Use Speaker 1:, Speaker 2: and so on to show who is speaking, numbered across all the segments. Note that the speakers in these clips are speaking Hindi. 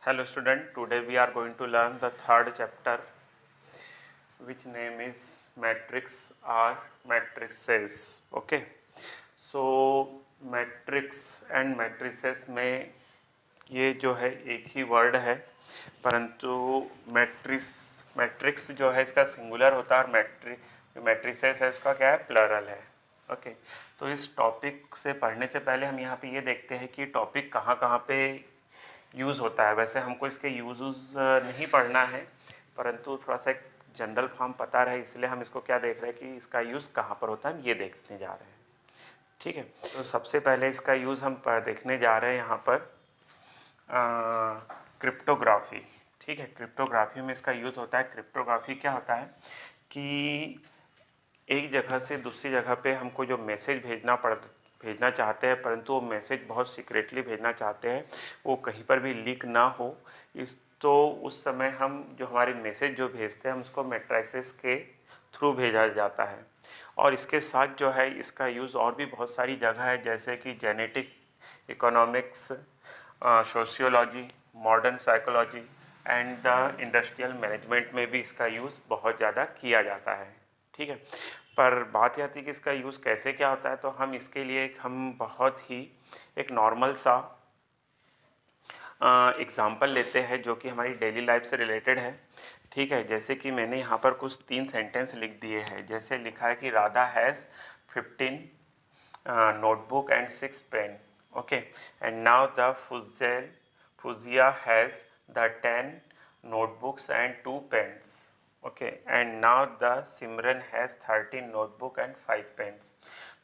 Speaker 1: Hello student, today we are going to learn the third chapter which name is matrix or matrices. Okay, so matrix and matrices में ये जो है एक ही वर्ड है, परंतु मैट्रिक्स जो है इसका सिंगुलर होता है और मैट्रिसेस है इसका क्या है, प्लरल है। ओके, तो इस टॉपिक से पढ़ने से पहले हम यहाँ पे ये देखते हैं कि टॉपिक कहाँ कहाँ पे यूज़ होता है। वैसे हमको इसके यूज़ नहीं पढ़ना है, परंतु थोड़ा सा एक जनरल फॉर्म पता रहे, इसलिए हम इसको क्या देख रहे हैं कि इसका यूज़ कहाँ पर होता है, हम ये देखने जा रहे हैं। ठीक है, तो सबसे पहले इसका यूज़ हम देखने जा रहे हैं यहाँ पर क्रिप्टोग्राफी। ठीक है, क्रिप्टोग्राफी में इसका यूज़ होता है। क्रिप्टोग्राफी क्या होता है कि एक जगह से दूसरी जगह पे हमको जो मैसेज भेजना चाहते हैं, परंतु वो मैसेज बहुत सीक्रेटली भेजना चाहते हैं, वो कहीं पर भी लीक ना हो, तो उस समय हम जो हमारे मैसेज जो भेजते हैं हम उसको मैट्रिसेस के थ्रू भेजा जाता है। और इसके साथ जो है इसका यूज़ और भी बहुत सारी जगह है, जैसे कि genetic, economics, sociology, modern psychology and the industrial management में भी इसका यूज़ बहुत ज़्यादा किया जाता है। ठीक है, पर बात यह थी कि इसका यूज़ कैसे क्या होता है, तो हम इसके लिए हम बहुत ही एक नॉर्मल सा एग्ज़ाम्पल लेते हैं जो कि हमारी डेली लाइफ से रिलेटेड है। ठीक है, जैसे कि मैंने यहाँ पर कुछ 3 सेंटेंस लिख दिए हैं। जैसे लिखा है कि Radha has 15 notebook and 6 pen. Okay, and now the Fauzia has the 10 notebooks and 2 pens. Okay, and now the Simran has 13 notebook and 5 pens.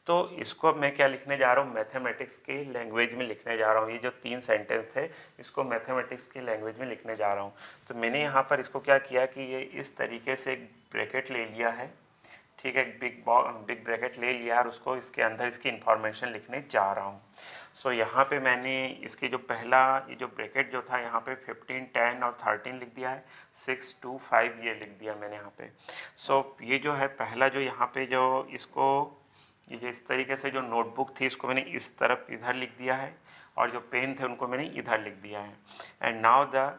Speaker 1: तो इसको अब मैं क्या लिखने जा रहा हूँ, मैथमेटिक्स की लैंग्वेज में लिखने जा रहा हूँ। ये जो 3 सेंटेंस थे इसको मैथमेटिक्स की लैंग्वेज में लिखने जा रहा हूँ। तो मैंने यहाँ पर इसको क्या किया कि ये इस तरीके से एक ब्रैकेट ले लिया है। ठीक है, बिग ब्रैकेट ले लिया और उसको इसके अंदर इसकी इंफॉर्मेशन लिखने जा रहा हूँ। सो यहाँ पे मैंने इसके जो पहला ये जो ब्रैकेट जो था यहाँ पे 15, 10 और 13 लिख दिया है, 6, 2, 5 ये लिख दिया मैंने यहाँ पे। सो ये जो है पहला जो यहाँ पे जो इसको ये जो इस तरीके से जो नोटबुक थी इसको मैंने इस तरफ इधर लिख दिया है और जो पेन थे उनको मैंने इधर लिख दिया है। And now the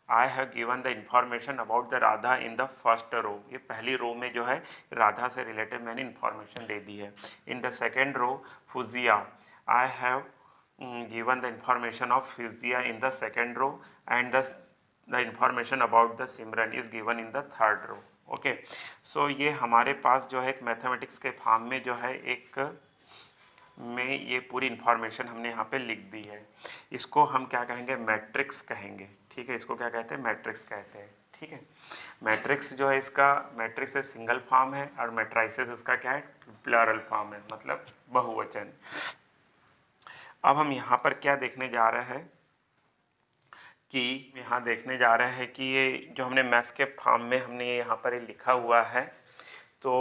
Speaker 1: I have given the information about the Radha in the first row. ये पहली रो में जो है राधा से रिलेटेड मैंने इंफॉर्मेशन दे दी है। In the second row Fauzia, I have given the information of Fuzia in the second row and the information about the Simran is given in the third row. Okay, so ये हमारे पास जो है एक मैथमेटिक्स के फॉर्म में जो है एक में ये पूरी इंफॉर्मेशन हमने यहाँ पे लिख दी है। इसको हम क्या कहेंगे, मैट्रिक्स कहेंगे। ठीक है, इसको क्या कहते हैं, मैट्रिक्स कहते हैं। ठीक है, मैट्रिक्स जो है इसका मैट्रिक्स सिंगल फॉर्म है और मैट्राइसेस इसका क्या है, प्लरल फॉर्म है, मतलब बहुवचन। अब हम यहाँ पर क्या देखने जा रहे हैं कि यहाँ देखने जा रहे हैं कि ये जो हमने मैथ्स के फॉर्म में हमने यहाँ पर ये लिखा हुआ है, तो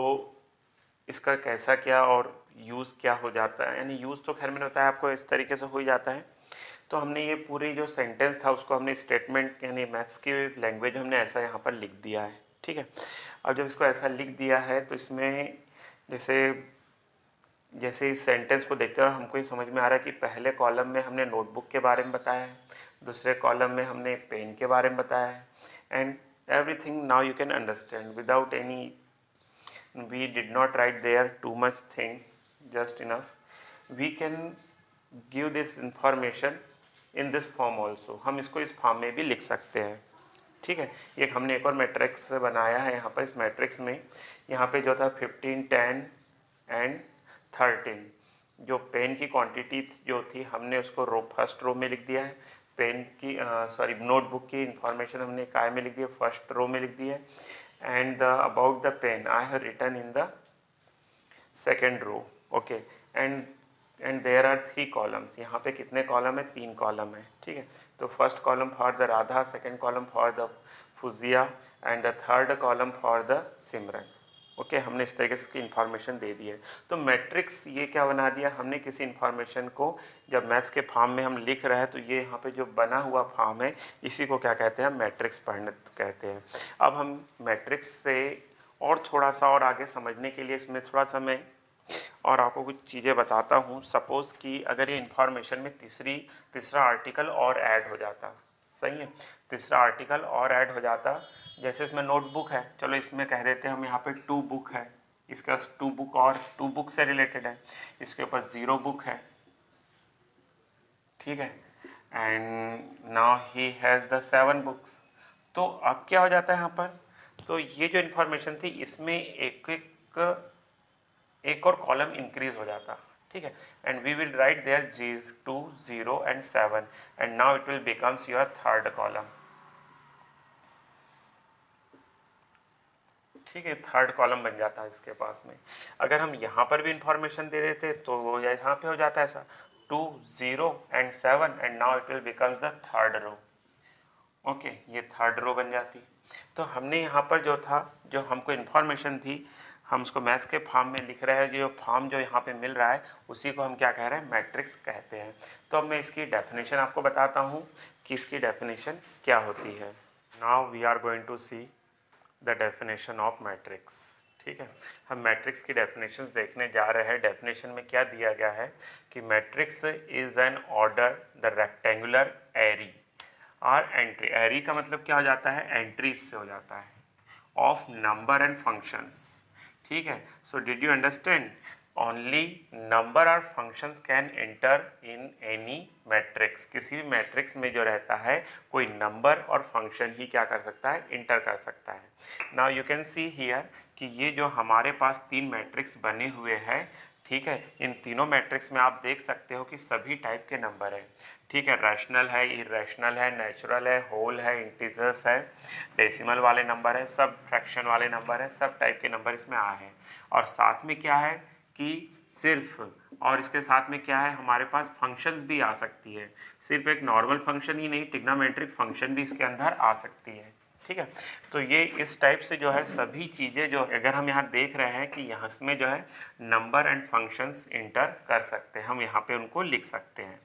Speaker 1: इसका कैसा क्या और यूज़ क्या हो जाता है। यानी यूज़ तो खैर मैंने बताया आपको इस तरीके से हो ही जाता है। तो हमने ये पूरी जो सेंटेंस था उसको हमने स्टेटमेंट यानी मैथ्स की लैंग्वेज में हमने ऐसा यहाँ पर लिख दिया है। ठीक है, अब जब इसको ऐसा लिख दिया है तो इसमें जैसे इस सेंटेंस को देखते हुए हमको ये समझ में आ रहा है कि पहले कॉलम में हमने नोटबुक के बारे में बताया है, दूसरे कॉलम में हमने पेन के बारे में बताया है, and everything now you can understand without any, we did not write there too much things, just enough we can give this information in this form also. हम इसको इस फॉर्म में भी लिख सकते हैं। ठीक है, ये हमने एक और मैट्रिक्स बनाया है यहाँ पर। इस मैट्रिक्स में यहाँ पे जो था 15, 10 एंड 13, जो पेन की क्वांटिटी जो थी हमने उसको फर्स्ट रो में लिख दिया है। पेन की नोटबुक की इंफॉर्मेशन हमने काय में लिख दी है, फर्स्ट रो में लिख दी है। And the about the pen I have written in the second row. Okay, and there are 3 columns. यहाँ पे कितने कॉलम है, 3 कॉलम है। ठीक है, तो first column for the Radha, second column for the Fauzia and the third column for the Simran. Okay, हमने इस तरीके से इसकी इन्फॉर्मेशन दे दी है। तो मैट्रिक्स ये क्या बना दिया हमने, किसी इन्फॉर्मेशन को जब मैथ्स के फॉर्म में हम लिख रहे हैं तो ये यहाँ पे जो बना हुआ फॉर्म है इसी को क्या कहते हैं, मैट्रिक्स पढ़ने कहते हैं। अब हम मैट्रिक्स से और थोड़ा सा और आगे समझने के लिए इसमें थोड़ा सा मैं और आपको कुछ चीज़ें बताता हूँ। सपोज़ कि अगर ये इन्फॉर्मेशन में तीसरा आर्टिकल और ऐड हो जाता, सही है। तीसरा आर्टिकल और ऐड हो जाता, जैसे इसमें नोटबुक है, चलो इसमें कह देते हैं हम यहाँ पे 2 बुक है, इसके पास 2 बुक और 2 बुक से रिलेटेड है, इसके ऊपर 0 बुक है, ठीक है, and now he has the 7 books. तो अब क्या हो जाता है यहाँ पर, तो ये जो इन्फॉर्मेशन थी इसमें एक और कॉलम इंक्रीज हो जाता, ठीक है, and we will write there 2 0 and 7 and now it will becomes your third column, ठीक है, थर्ड कॉलम बन जाता है इसके पास में। अगर हम यहाँ पर भी इंफॉर्मेशन दे देते तो वो यहाँ पे हो जाता है ऐसा 2 0 and 7 and now it will becomes the third row, okay, ये थर्ड रो बन जाती। तो हमने यहाँ पर जो था, जो हमको इन्फॉर्मेशन थी, हम उसको मैथ्स के फॉर्म में लिख रहे हैं, जो फॉर्म जो यहाँ पे मिल रहा है उसी को हम क्या कह रहे हैं, मैट्रिक्स कहते हैं। तो अब मैं इसकी डेफिनेशन आपको बताता हूँ कि इसकी डेफिनेशन क्या होती है। Now we are going to see the definition of matrix, ठीक है, हम मैट्रिक्स की डेफिनेशंस देखने जा रहे हैं। डेफिनेशन में क्या दिया गया है कि matrix is an order the rectangular array और एंट्री, एरी का मतलब क्या हो जाता है, एंट्रीज से हो जाता है, ऑफ नंबर एंड फंक्शंस, ठीक है। So did you understand, only number और functions can enter in any matrix, किसी भी मैट्रिक्स में जो रहता है कोई नंबर और फंक्शन ही क्या कर सकता है, इंटर कर सकता है। Now you can see here कि ये जो हमारे पास 3 मैट्रिक्स बने हुए हैं, ठीक है, इन तीनों मैट्रिक्स में आप देख सकते हो कि सभी टाइप के नंबर हैं, ठीक है, रैशनल है, इरेशनल है, नेचुरल है, होल है, इंटीजर्स है, डेसिमल वाले नंबर है, सब फ्रैक्शन वाले नंबर है, सब टाइप के नंबर इसमें आए हैं। और साथ में क्या है कि सिर्फ, और इसके साथ में क्या है, हमारे पास फंक्शंस भी आ सकती है, सिर्फ एक नॉर्मल फंक्शन ही नहीं, ट्रिग्नोमेट्रिक फंक्शन भी इसके अंदर आ सकती है, ठीक है। तो ये इस टाइप से जो है सभी चीज़ें जो अगर हम यहाँ देख रहे हैं कि यहाँ में जो है नंबर एंड फंक्शंस इंटर कर सकते हैं, हम यहाँ पे उनको लिख सकते हैं।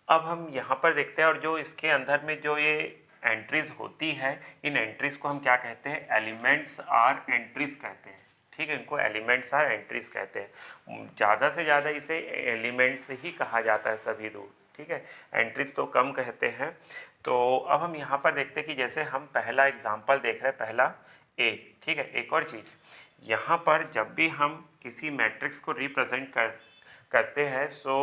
Speaker 1: अब हम यहाँ पर देखते हैं, और जो इसके अंदर में जो ये एंट्रीज होती है, इन एंट्रीज को हम क्या कहते हैं, एलिमेंट्स आर एंट्रीज कहते हैं, ठीक है, इनको एलिमेंट्स आर एंट्रीज कहते हैं। ज़्यादा से ज़्यादा इसे एलिमेंट्स ही कहा जाता है सभी रूट, ठीक है, एंट्रीज तो कम कहते हैं। तो अब हम यहाँ पर देखते हैं कि जैसे हम पहला एग्जाम्पल देख रहे हैं, पहला ए, ठीक है। एक और चीज़ यहाँ पर जब भी हम किसी मैट्रिक्स को रिप्रेजेंट करते हैं, so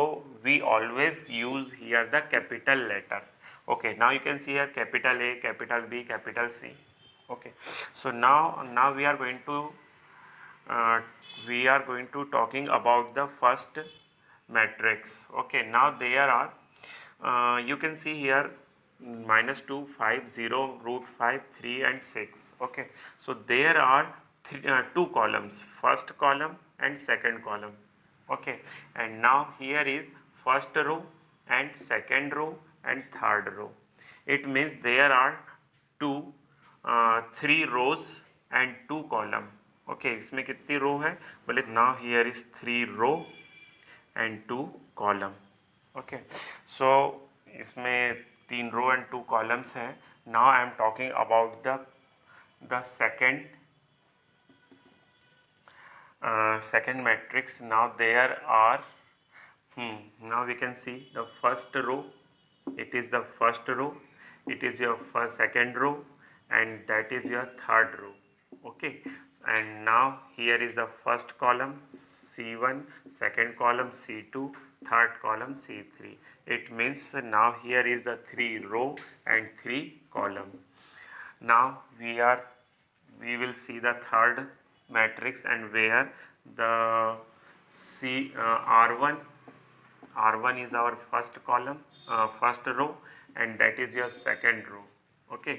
Speaker 1: we always use here the capital letter, okay, now you can see here capital A, capital B, capital C, okay. So now we are going to talking about the first matrix, okay. Now there are you can see here -2, 5, 0, √5, 3 and 6, okay. So there are 2 columns, first column and second column, okay. And now here is first row and second row and third row. It means there are 3 rows and 2 column, okay. इसमें कितनी रो है, बोले now here is 3 row and 2 column, okay. So इसमें 3 रो and 2 columns हैं. Now I am talking about the second matrix. Now there are now we can see the first row, it is the first row, it is your second row and that is your third row, okay. And now here is the first column C1, second column C2, third column C3. It means now here is the 3 row and 3 column. Now we will see the third matrix, and where the R1 is our first column, first row, and that is your second row, okay.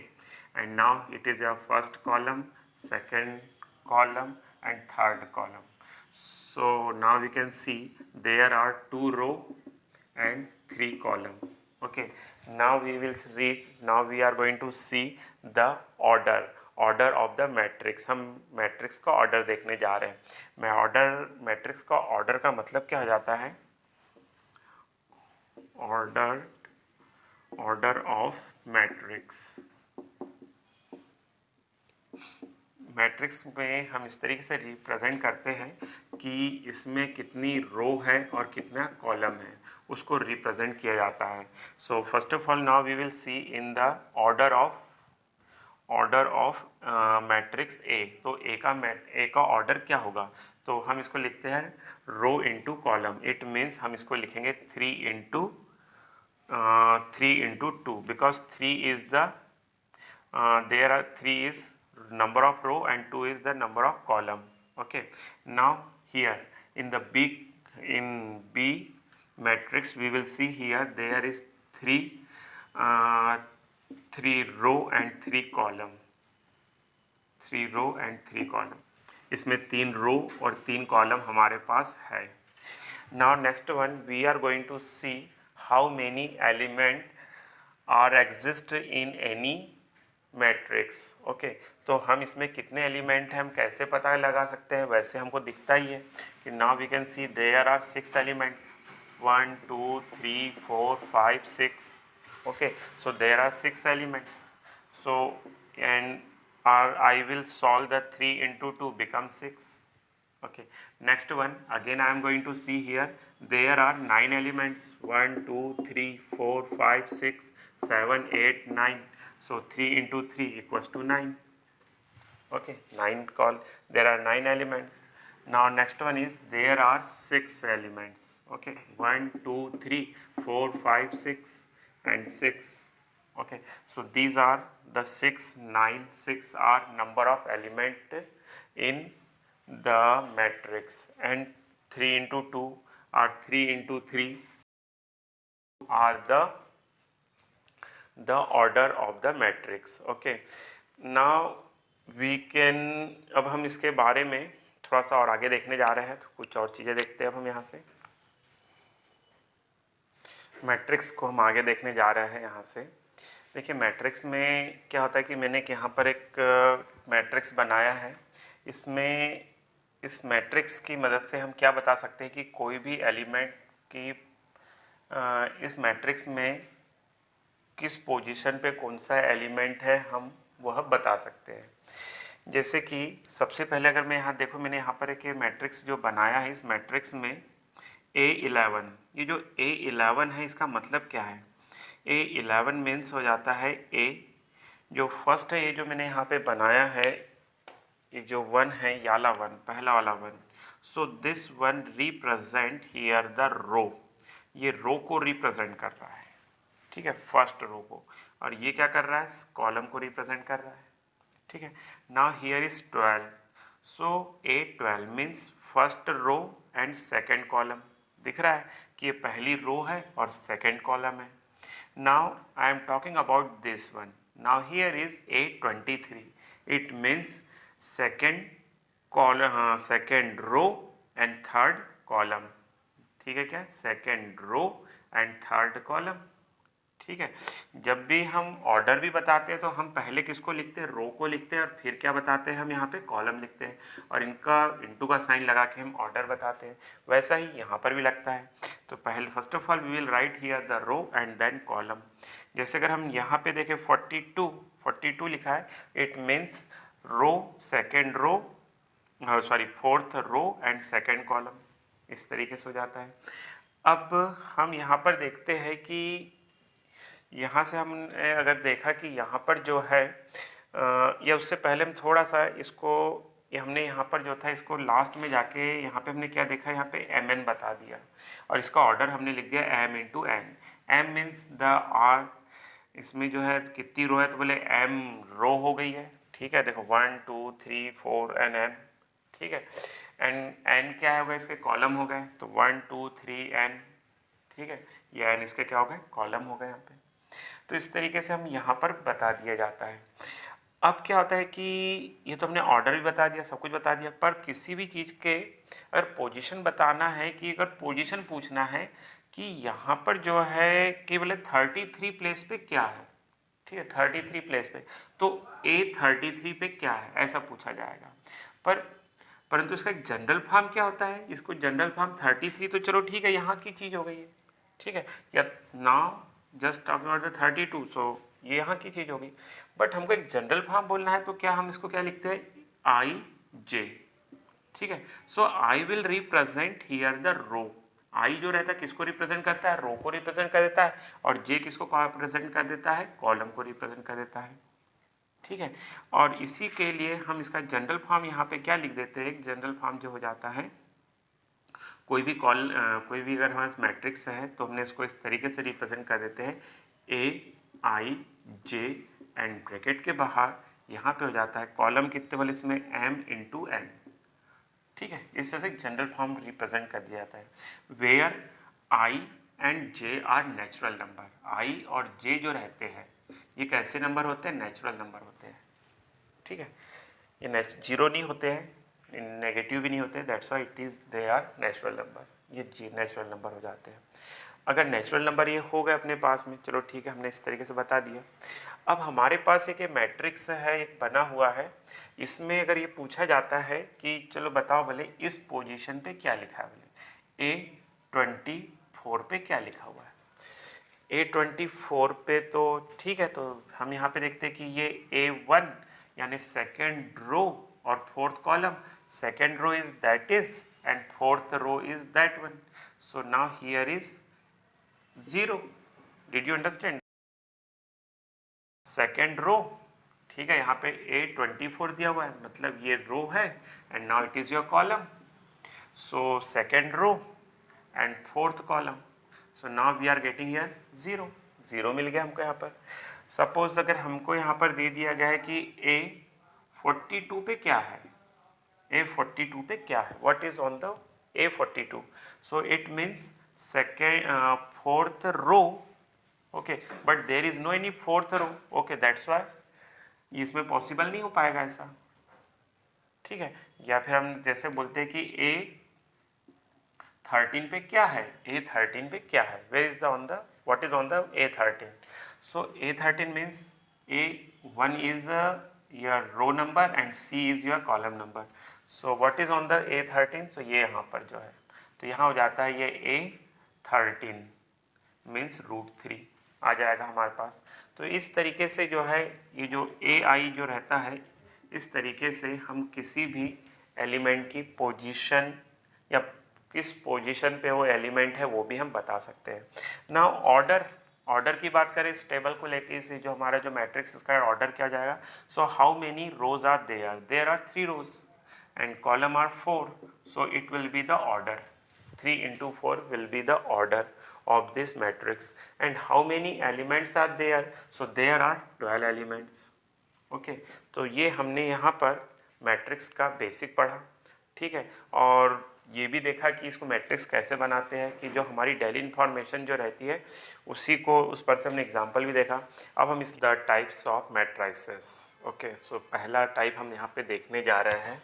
Speaker 1: And now it is your first column, second column and third column. So now we can see there are 2 row and 3 column, okay. Now we will read, now we are going to see the order of the matrix. हम मैट्रिक्स का ऑर्डर देखने जा रहे हैं। मैट्रिक्स का ऑर्डर का मतलब क्या हो जाता है, ऑर्डर ऑफ मैट्रिक्स मैट्रिक्स में हम इस तरीके से रिप्रेजेंट करते हैं कि इसमें कितनी रो है और कितना कॉलम है, उसको रिप्रेजेंट किया जाता है। So first of all now we will see in the order of matrix A. तो ए का ऑर्डर क्या होगा, तो हम इसको लिखते हैं rho into column. It means हम इसको लिखेंगे 3 into 2 because 3 is the there are 3 is number of row and 2 is the number of column. Okay, now here in the B matrix we will see here there is 3 row and 3 column, 3 row and 3 column। इसमें 3 रो और 3 कॉलम हमारे पास है। Now next one we are going to see how many element are exist in any matrix। Okay, तो हम इसमें कितने एलिमेंट हैं हम कैसे पता लगा सकते हैं, वैसे हमको दिखता ही है कि now we can see there are 6 element 1 2 3 4 5 6। Okay, so there are 6 elements. So and I will solve the 3 into 2 become 6। Okay, next one again I am going to see here there are 9 elements 1 2 3 4 5 6 7 8 9। So 3 into 3 equals to 9। Okay, 9 call there are 9 elements। Now next one is there are 6 elements। Okay, 1 2 3 4 5 6 and 6। Okay, so these are the 6 9 6 are number of element in the matrix and 3 into 2 or 3 into 3 are the order of the matrix। Okay, now we can अब हम इसके बारे में थोड़ा सा और आगे देखने जा रहे हैं, तो कुछ और चीज़ें देखते हैं अब हम यहाँ से। मैट्रिक्स को हम आगे देखने जा रहे हैं यहाँ से। देखिए मैट्रिक्स में क्या होता है कि मैंने यहाँ पर एक मैट्रिक्स बनाया है। इसमें इस मैट्रिक्स की मदद से हम क्या बता सकते हैं कि कोई भी एलिमेंट की इस मैट्रिक्स में किस पोजीशन पे कौन सा एलिमेंट है हम वह बता सकते हैं। जैसे कि सबसे पहले अगर मैं यहाँ देखो, मैंने यहाँ पर एक मैट्रिक्स जो बनाया है, इस मैट्रिक्स में A11, ये जो A11 है इसका मतलब क्या है, A11 मीन्स हो जाता है A जो फर्स्ट है, ये जो मैंने यहाँ पे बनाया है ये जो 1 है याला 1 पहला वाला 1। So this 1 represent here the row, ये रो को रिप्रेजेंट कर रहा है, ठीक है, फर्स्ट रो को। और ये क्या कर रहा है, कॉलम को रिप्रेजेंट कर रहा है, ठीक है। Now here is 12, so A12 means first row and second column. दिख रहा है कि ये पहली रो है और सेकेंड कॉलम है। Now I am talking about this one. Now here is A23, it means second column, हाँ second row and third column, ठीक है, क्या second row and third column, ठीक है। जब भी हम ऑर्डर भी बताते हैं तो हम पहले किसको लिखते हैं, रो को लिखते हैं, और फिर क्या बताते हैं हम यहाँ पे कॉलम लिखते हैं, और इनका इंटू का साइन लगा के हम ऑर्डर बताते हैं। वैसा ही यहाँ पर भी लगता है। तो पहले first of all we will write here the row and then column. जैसे अगर हम यहाँ पे देखें 42 लिखा है, it means row second row, sorry fourth row and second column, इस तरीके से हो जाता है। अब हम यहाँ पर देखते हैं कि यहाँ से हमने अगर देखा कि यहाँ पर जो है या उससे पहले हम थोड़ा सा इसको, ये हमने यहाँ पर जो था इसको लास्ट में जाके यहाँ पे हमने क्या देखा, यहाँ पे mn बता दिया और इसका ऑर्डर हमने लिख दिया m into n। m means the r, इसमें जो है कितनी रो है, तो बोले m रो हो गई है, ठीक है। देखो 1 2 3 4 and n, ठीक है। एंड n क्या होगा, इसके कॉलम हो गए, तो 1 2 3 n, ठीक है, ये n इसके क्या हो गए, कॉलम हो गए यहाँ पे। तो इस तरीके से हम यहाँ पर बता दिया जाता है। अब क्या होता है कि ये तो हमने ऑर्डर भी बता दिया, सब कुछ बता दिया, पर किसी भी चीज़ के अगर पोजीशन बताना है, कि अगर पोजीशन पूछना है कि यहाँ पर जो है कि बोले 33 प्लेस पे क्या है, ठीक है, 33 प्लेस पे, तो A33 पे क्या है ऐसा पूछा जाएगा। परंतु इसका एक जनरल फॉर्म क्या होता है, इसको जनरल फॉर्म 33, तो चलो ठीक है, यहाँ की चीज़ हो गई है, ठीक है, या now just talking about the 32, सो ये यहाँ की चीज़ होगी। बट हमको एक जनरल फॉर्म बोलना है, तो क्या हम इसको क्या लिखते हैं, आई जे, ठीक है। So I will represent here the row. I जो रहता है किसको रिप्रेजेंट करता है, रो को रिप्रेजेंट कर देता है, और जे किसको रिप्रेजेंट कर देता है, कॉलम को रिप्रेजेंट कर देता है, ठीक है। और इसी के लिए हम इसका जनरल फॉर्म यहाँ पे क्या लिख देते हैं, एक जनरल फॉर्म जो हो जाता है, कोई भी कोई भी अगर हमारे मैट्रिक्स है तो हमने इसको इस तरीके से रिप्रेजेंट कर देते हैं, ए आई जे एंड ब्रैकेट के बाहर यहाँ पे हो जाता है कॉलम कितने वाले इसमें, एम इंटू एन, ठीक है। इस तरह से जनरल फॉर्म रिप्रेजेंट कर दिया जाता है, where I and J are natural number. I और जे जो रहते हैं ये कैसे नंबर होते हैं, नेचुरल नंबर होते हैं, ठीक है। ये जीरो नहीं होते हैं, नेगेटिव भी नहीं होते, that's why it is they are natural number, ये जी नेचुरल नंबर हो जाते हैं। अगर नेचुरल नंबर ये हो गए अपने पास में, चलो ठीक है, हमने इस तरीके से बता दिया। अब हमारे पास एक मैट्रिक्स है, एक बना हुआ है, इसमें अगर ये पूछा जाता है कि चलो बताओ भले इस पोजीशन पे क्या लिखा है, भले A24 पे क्या लिखा हुआ है, A24 पे तो ठीक है, तो हम यहाँ पे देखते हैं कि ये A1 यानी सेकेंड रो और fourth column, second row is that is and fourth row is that one, so now here is 0। Did you understand, second row, ठीक है, यहाँ पे A24 दिया हुआ है, मतलब ये रो है and now it is your column, so second row and fourth column, so now we are getting here 0, 0 मिल गया हमको यहाँ पर। सपोज अगर हमको यहाँ पर दे दिया गया है कि A42 पे क्या है, A42 पे क्या है, what is on the A42, so it means second fourth row, okay, but there is no any fourth row, okay, that's why इसमें पॉसिबल नहीं हो पाएगा ऐसा, ठीक है। या फिर हम जैसे बोलते हैं कि A13 पे क्या है, A13 पे क्या है, where is the on the, what is on the A13, so A13 means A1 is your row number and C is your column number, so what is on the A13, so ये यहाँ पर जो है, तो यहाँ हो जाता है ये A13 मीन्स √3 आ जाएगा हमारे पास। तो इस तरीके से जो है ये जो AI जो रहता है, इस तरीके से हम किसी भी एलिमेंट की पोजीशन या किस पोजीशन पे वो एलिमेंट है वो भी हम बता सकते हैं। नाउ ऑर्डर की बात करें इस टेबल को लेके, इसे जो हमारा जो मैट्रिक्स इसका ऑर्डर क्या जाएगा, so how many rows are there are 3 rows and column are 4, so it will be the order, 3 into 4 will be the order of this matrix, and how many elements are there, so there are 12 elements, okay। तो ये हमने यहाँ पर मैट्रिक्स का बेसिक पढ़ा, ठीक है, और ये भी देखा कि इसको मैट्रिक्स कैसे बनाते हैं, कि जो हमारी डेली इंफॉर्मेशन जो रहती है उसी को, उस पर से हमने एग्जाम्पल भी देखा। अब हम इस the types of matrices, okay, so पहला टाइप हम यहाँ पे देखने जा रहे हैं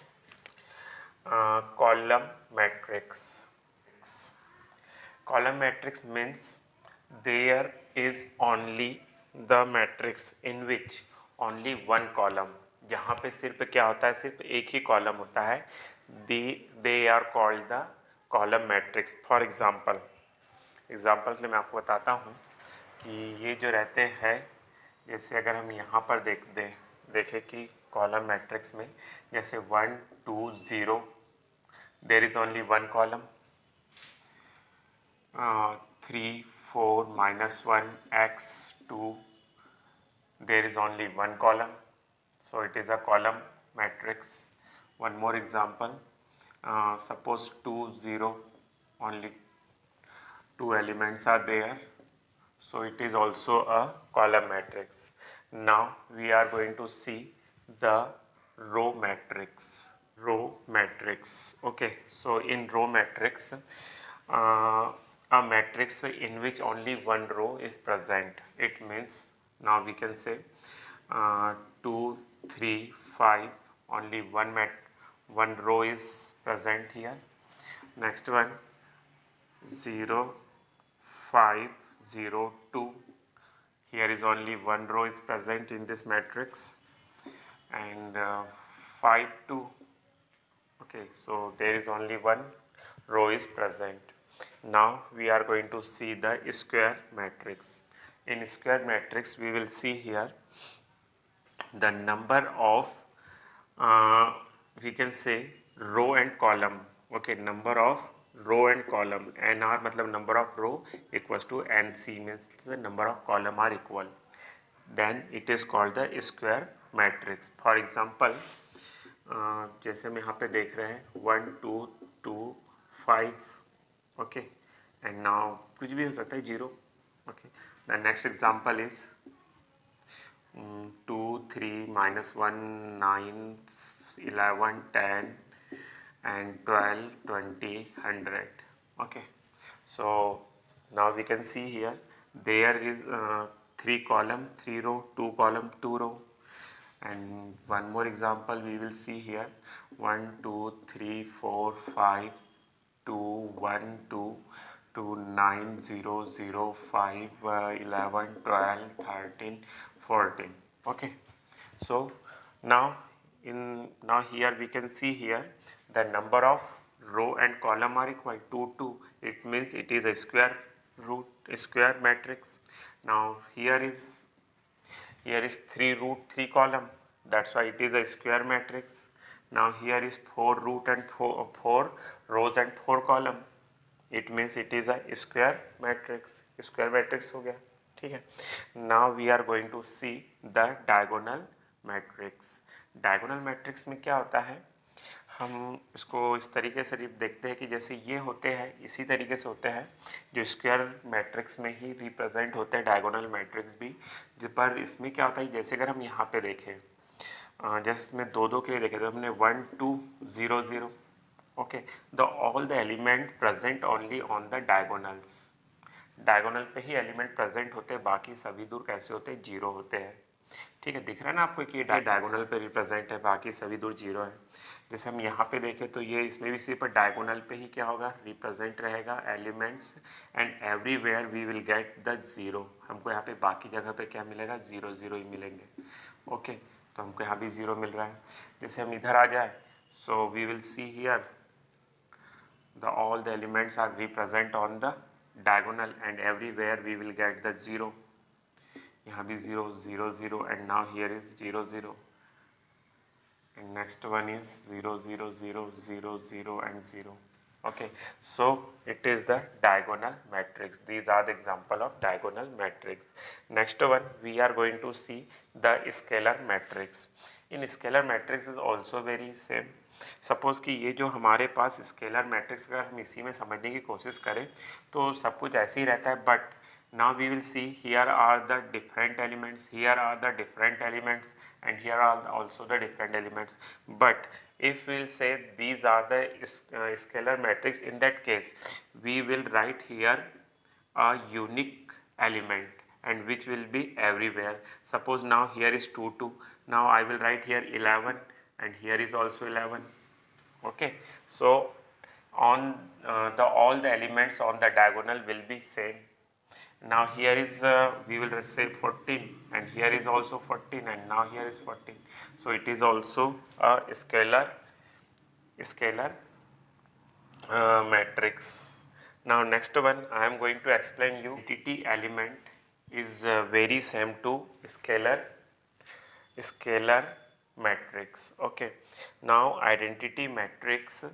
Speaker 1: column matrix. Column matrix means there is only the matrix in which only one column, यहाँ पे सिर्फ क्या होता है, सिर्फ एक ही कॉलम होता है, they are called the column matrix। For example के लिए मैं आपको बताता हूँ कि ये जो रहते हैं, जैसे अगर हम यहाँ पर देखें कि कॉलम मैट्रिक्स में जैसे 1 2 0 there is only one column, 3 4 -1 x 2 there is only one column, so it is a column matrix। One more example, suppose 2 0 only 2 elements are there, so it is also a column matrix। Now we are going to see the row matrix, okay, so in row matrix a matrix in which only one row is present, it means now we can say 2 3 5 only one row is present here, next one 0 5 0 2, here is only one row is present in this matrix, and 5 2, okay, so there is only one row is present। Now we are going to see the square matrix। In square matrix we will see here the number of we can say row and column. Okay, number of row and column. NR मतलब number of row equals to NC means the number of column are equal. Then it is called the square matrix. For example, जैसे हम यहाँ पे देख रहे हैं 1 2 2 5. Okay, and now कुछ भी हो सकता है 0. Okay, the next example is 2 3 -1 9 11 10 and 12 20 100. Okay, so now we can see here there is 3 column 3 row, 2 column 2 row. And one more example we will see here 1 2 3 4 5 2 1 2 2 9 0 0 5 11 12 13 14. Okay, so now here we can see here the number of row and column are equal to 2. It means it is a square root, a square matrix. Now here is 3 root 3 column, that's why it is a square matrix. Now here is 4 root and 4 rows and 4 column, it means it is a square matrix. Square matrix हो गया, ठीक है. Now we are going to see the diagonal matrix. Diagonal matrix में क्या होता है, हम इसको इस तरीके से देखते हैं कि जैसे ये होते हैं इसी तरीके से होते हैं, जो स्क्वायर मैट्रिक्स में ही रिप्रेजेंट होते हैं डायगोनल मैट्रिक्स भी. पर इसमें क्या होता है, जैसे अगर हम यहाँ पे देखें, जैसे इसमें 2 2 के लिए देखें तो हमने 1 2 0 0. Okay, the all the element present only on the diagonals. Diagonal पे ही एलिमेंट प्रेजेंट होते हैं, बाकी सभी दूर कैसे होते हैं, 0 होते हैं. ठीक है, दिख रहा है ना आपको कि ये डायगोनल पे रिप्रेजेंट है, बाकी सभी दूर 0 है. जैसे हम यहाँ पे देखें तो ये इसमें भी सिर्फ डायगोनल पे ही क्या होगा, रिप्रेजेंट रहेगा elements. And everywhere we will get the 0. हमको यहाँ पे बाकी जगह पे क्या मिलेगा, 0 0 ही मिलेंगे. ओके, तो हमको यहाँ भी 0 मिल रहा है. जैसे हम इधर आ जाए, so we will see here the all the elements are represent on the diagonal and everywhere we will get the 0. यहाँ भी 0 0 0 and now here is 0 0 and next one is 0 0 0 0 0 and 0. Okay, so it is the diagonal matrix. These are the example of diagonal matrix. Next one we are going to see the scalar matrix. In scalar matrix is also very same. Suppose कि ये जो हमारे पास scalar matrix अगर हम इसी में समझने की कोशिश करें तो सब कुछ ऐसे ही रहता है, but now we will see here are the different elements, here are the different elements and here are also the different elements. But if we will say these are the scalar matrix, in that case we will write here a unique element and which will be everywhere. Suppose now here is 2 2, now I will write here 11 and here is also 11. Okay, so on all the elements on the diagonal will be same. Now here is we will say 14 and here is also 14 and now here is 14. So it is also a scalar matrix. Now next one I am going to explain you identity element is very same to scalar matrix. Okay, now identity matrix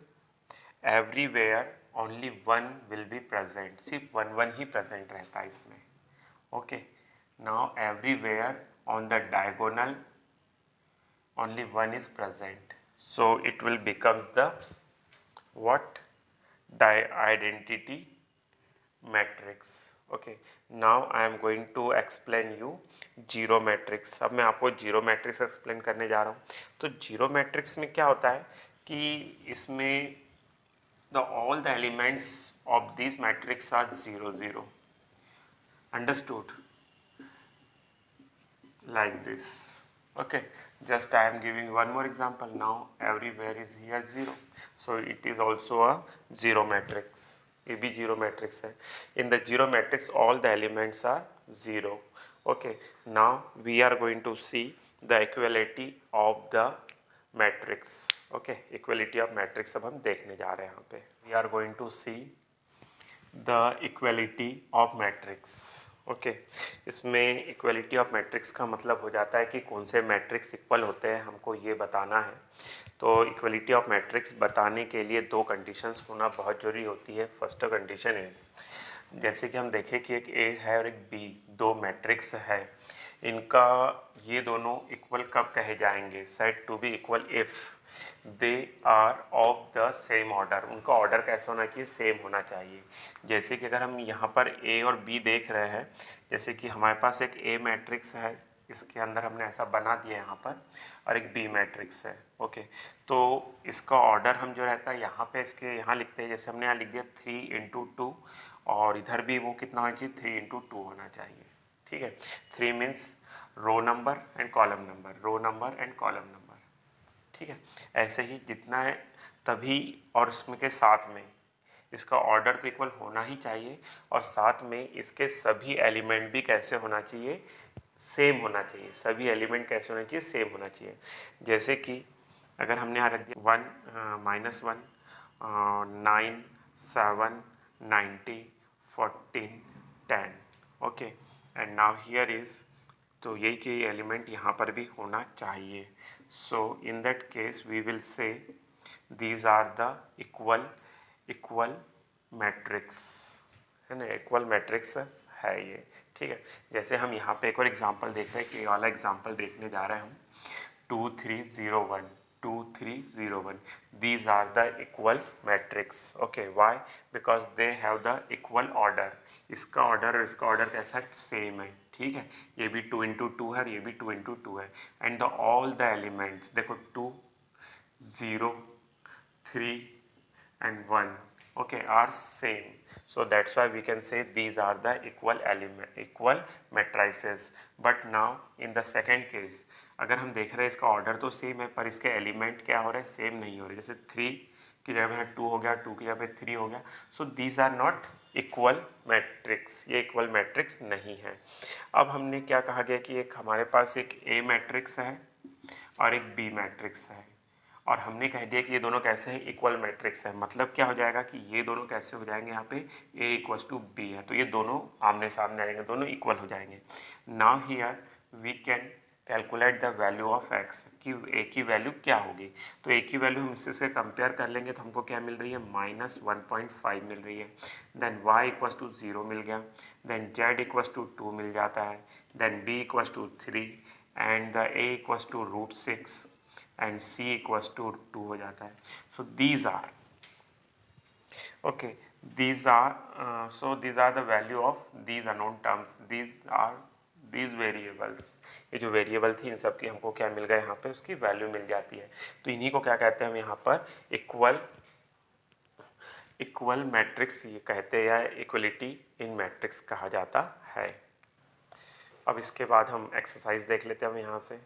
Speaker 1: everywhere only one will be present, सिर्फ 1 1 ही present रहता है इसमें. Okay, now everywhere on the diagonal only 1 is present, so it will becomes the what, identity matrix. Okay, now I am going to explain you zero matrix. अब मैं आपको जीरो मैट्रिक्स एक्सप्लेन करने जा रहा हूँ. तो जीरो मैट्रिक्स में क्या होता है कि इसमें all the elements of this matrix are 0 0. Understood? Like this. Okay, just I am giving one more example. Now everywhere is here 0, so it is also a zero matrix. ये भी जीरो मैट्रिक्स है. In the zero matrix all the elements are 0. Okay, now we are going to see the equality of the matrix. Okay, equality of matrix अब हम देखने जा रहे हैं. यहाँ पे we are going to see the equality of matrix. Okay इसमें इक्वलिटी ऑफ मैट्रिक्स का मतलब हो जाता है कि कौन से मैट्रिक्स इक्वल होते हैं, हमको ये बताना है। तो इक्वलिटी ऑफ मैट्रिक्स बताने के लिए दो कंडीशंस होना बहुत ज़रूरी होती है। फर्स्ट कंडीशन इज़, जैसे कि हम देखें कि एक ए है और एक बी, दो मैट्रिक्स है, इनका ये दोनों इक्वल कब कहे जाएंगे? Said to be equal if they are of the same order. उनका ऑर्डर कैसा होना चाहिए? सेम होना चाहिए। जैसे कि अगर हम यहाँ पर ए और बी देख रहे हैं, जैसे कि हमारे पास एक ए मैट्रिक्स है, इसके अंदर हमने ऐसा बना दिया यहाँ पर, और एक बी मैट्रिक्स है। ओके तो इसका ऑर्डर हम जो रहता है यहाँ पे इसके यहाँ लिखते हैं, जैसे हमने यहाँ लिख दिया 3 × 2, और इधर भी वो कितना होना चाहिए? 3 × 2 होना चाहिए। ठीक है, 3 means row number and column number, row number and column number. ठीक है, ऐसे ही जितना है तभी, और इसमें के साथ में इसका ऑर्डर तो इक्वल होना ही चाहिए, और साथ में इसके सभी एलिमेंट भी कैसे होना चाहिए? सेम होना चाहिए। सभी एलिमेंट कैसे होना चाहिए? सेम होना चाहिए। जैसे कि अगर हमने यहाँ रख दिया 1 -1 9 7 90 14 10, okay and now here is, तो यही कि एलिमेंट यहाँ पर भी होना चाहिए। So in that case we will say these are the equal matrix, है ना, इक्वल मैट्रिक्स है ये। ठीक है, जैसे हम यहाँ पे एक और एग्जांपल देख रहे हैं कि ये वाला एग्जांपल देखने जा रहे हैं हम, 2 3 0 1 2 3 0 1, these are the equal matrix. Okay, why? Because they have the equal order. इसका ऑर्डर और इसका ऑर्डर कैसा है? सेम है। ठीक है, ये भी 2 × 2 है और ये भी 2 × 2 है, and the all the elements देखो 2 0 3 and 1, okay, are same. So that's why we can say these are the equal matrices. But now in the second case, अगर हम देख रहे हैं इसका ऑर्डर तो सेम है पर इसके एलिमेंट क्या हो रहे हैं? सेम नहीं हो रहे। जैसे 3 की जगह पे 2 हो गया, 2 की जगह पे 3 हो गया। So these are not equal matrix, ये इक्वल मैट्रिक्स नहीं है। अब हमने क्या कहा गया कि एक हमारे पास एक ए मैट्रिक्स है और एक बी मैट्रिक्स है, और हमने कह दिया कि ये दोनों कैसे हैं? इक्वल मैट्रिक्स है। मतलब क्या हो जाएगा कि ये दोनों कैसे हो जाएंगे? यहाँ पे A = B है तो ये दोनों आमने सामने आएंगे, दोनों इक्वल हो जाएंगे। Now here we can calculate the value of x, कि A की वैल्यू क्या होगी। तो A की वैल्यू हम इससे से कंपेयर कर लेंगे तो हमको क्या मिल रही है? -1.5 मिल रही है। देन y = 0 मिल गया, देन z = 2 मिल जाता है, then b = 3 and the a = √6 and c = 2 हो जाता है। So these are, okay, these are the value of these unknown terms, these variables। ये जो वेरिएबल थी इन सब की हमको क्या मिल गया? यहाँ पे उसकी वैल्यू मिल जाती है। तो इन्हीं को क्या कहते हैं हम यहाँ पर? इक्वल मैट्रिक्स ये कहते हैं, या इक्वलिटी इन मैट्रिक्स कहा जाता है। अब इसके बाद हम एक्सरसाइज देख लेते हैं हम यहाँ से।